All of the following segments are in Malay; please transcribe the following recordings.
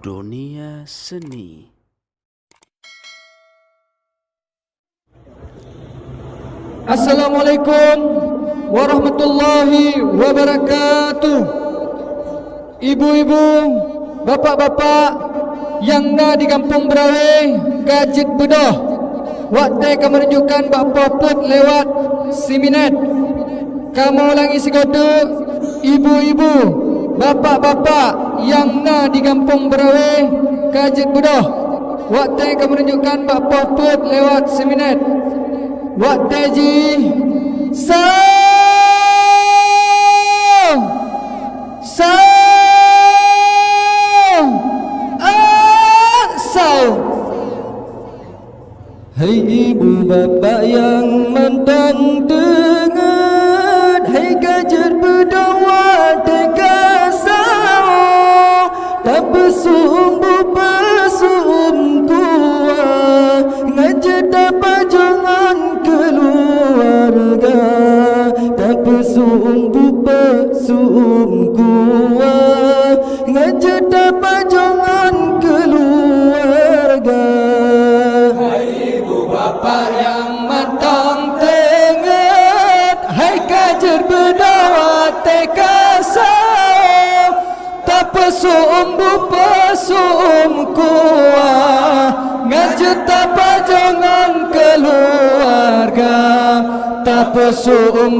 Dunia Seni. Assalamualaikum warahmatullahi wabarakatuh. Ibu-ibu, bapak-bapak yang na di kampung Beurawe, Kajit Bedoh, waktu kamu menunjukkan bapa put lewat siminet. Kamu ulangi segodo, ibu-ibu, bapak-bapak yang na di kampung Beurawe, Kajit Bedoh, waktu kamu menunjukkan bapa put lewat siminet. Waktu ji Sao Hai ibu bapa yang mentang dengar, hai kajar berdawa teka sao, tak bersumbu pesum kuah, ngajar dapat jangan keluarga, tak bersumbu pesum kuah, ngajar dapat jangan keluarga. Bapak yang matang tengat, hai kajar berdawa teka sao, tak pesum kuah, ngajar tapa jangan keluarga, tak pesum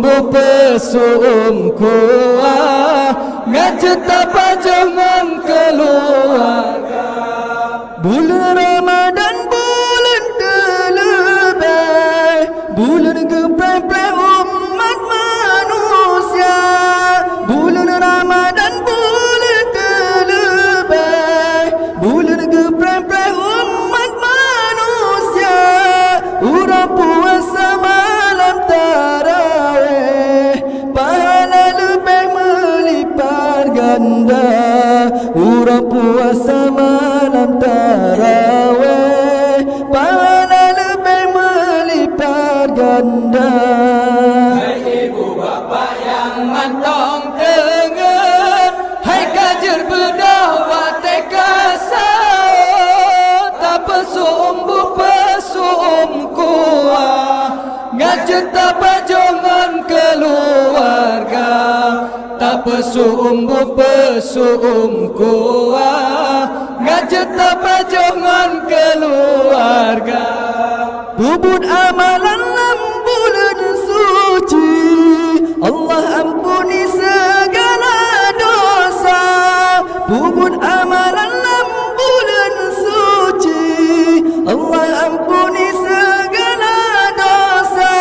kuah, ngajar tapa jangan keluarga. Bulan Ramadan bulan kepepe umat manusia, bulan Ramadan bulan terlebih, bulan kepepe umat manusia, urang puasa malam tarawih, pahala lebih melipat ganda, urang puasa malam tarawih, pahala lebih melipat ganda. Hai ibu bapa yang mantong dengar, hai kajar berdawa teka sao, tak pesum kuah, ngajar tapa jangan keluarga, tak pesum kuah, ngajar tapa jangan keluarga. Bubut amalan bulan suci, Allah ampuni segala dosa. Bubut amalan bulan suci, Allah ampuni segala dosa.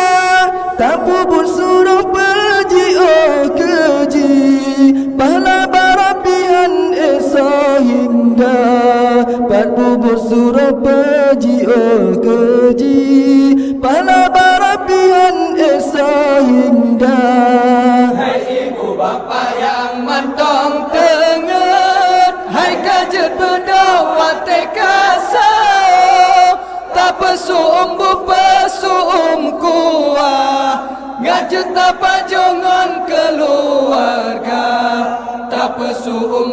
Tak bubut suruh pergi oh keji, pahala barapian esa hingga. Pat bubut suruh pergi oh keji, pahala barapian esa hingga. Hai ibu bapa yang mantong tengat, hai kajar berdawa teka sao, tak pesum kuah, ngajar tapa jangan keluarga, tak pesum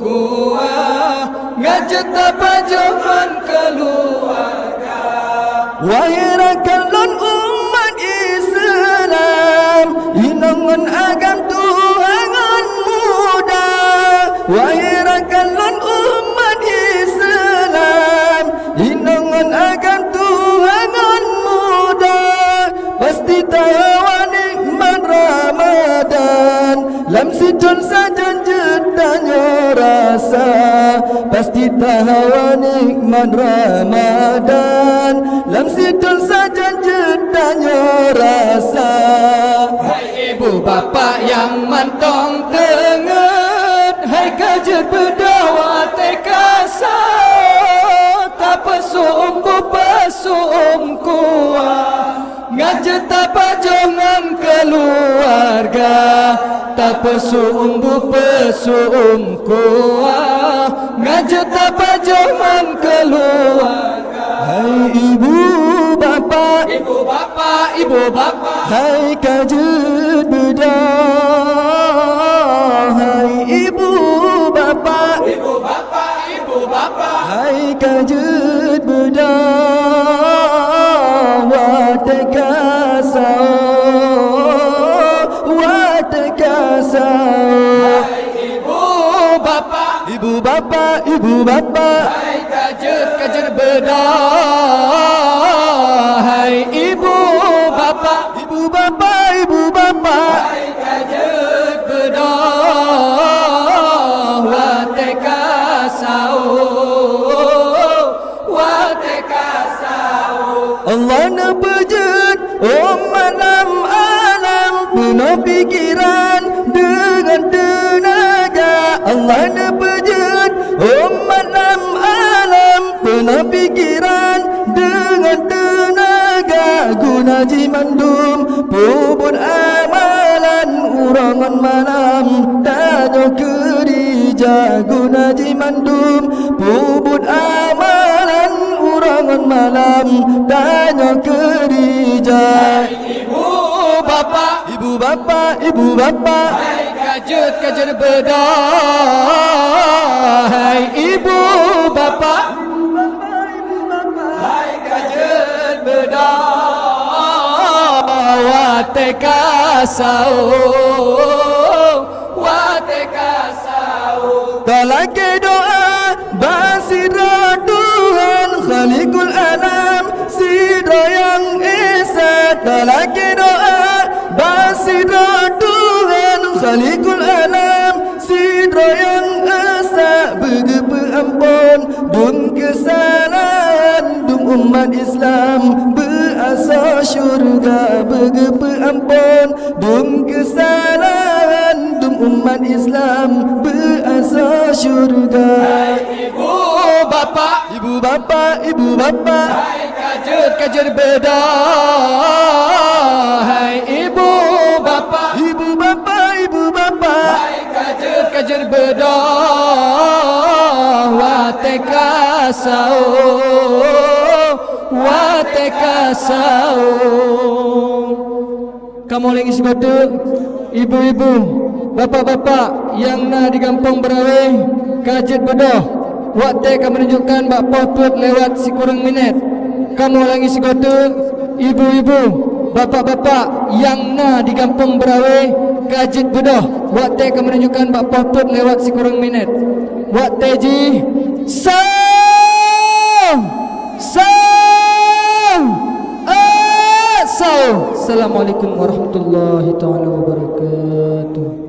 kuah, ngajar tapa jangan keluarga. Wahai rakan umat Islam, inangan agam Tuhan muda. Wahai rakan umat Islam, inangan agam Tuhan muda. Pasti tahu nikmat Ramadan, lam situn saja jetanya rasa. Pasti tahu nikmat Ramadan, lam situn saja jetanya rasa. Hai ibu bapa yang mantong tengat, hai kajar berdawa teka sao, tak pesum kuah, ngajar tapa jangan keluarga, tak pesum kuah, ngajar tapa jangan keluarga. Hai ibu bapa, hai kajar berdawa, hai ibu bapa, hai kajut bedah watekasau watekasau. Ibu bapa, ibu bapa, hai kajut bedah. Hai ibu bapa, ibu bapa, ibu bapa, hai kajut bedah. Watekasau, watekasau. Allah na pejut malam alam penuh pikiran dengan tenaga. Allah na pejut malam alam penuh pikiran dengan tenaga. Guna jimandum puput amalan urangan malam tanya kerja. Guna jimandum puput amalan urangan malam tanya kerja. Ibu bapa, Ibu bapa, ibu bapa, hai kajut bedah. Hai ibu bapa, hai kajut bedah. Watekasau, watekasau. talaki doa basira Tuhan Khalikul Alam sidra yang esa. Talaki doa basira Tuhan Khalikul Alam sidra yang esa. Bagi ampun dum kesalahan dum umat Islam berasa syurga. Bagi ampun dum kesalahan dum umat Islam berasa syurga. Ibu bapa, Ibu bapa, ibu bapa, hai kajut bedah. Hai ibu bapa, ibu bapa, ibu bapa, hai kajut bedah. Watekasau, watekasau. Kamu lagi segotu, ibu-ibu, bapak-bapak yang na di kampung Beurawe kajut bedah. Waktu kamu menunjukkan bak potut lewat sekurang minit. Kamu lagi segotu, ibu-ibu, bapak-bapak yang na di kampung Beurawe kajut bedah. Waktu kamu menunjukkan bak potut lewat sekurang minit. Waktu ji saw. Assalamualaikum warahmatullahi taala wabarakatuh.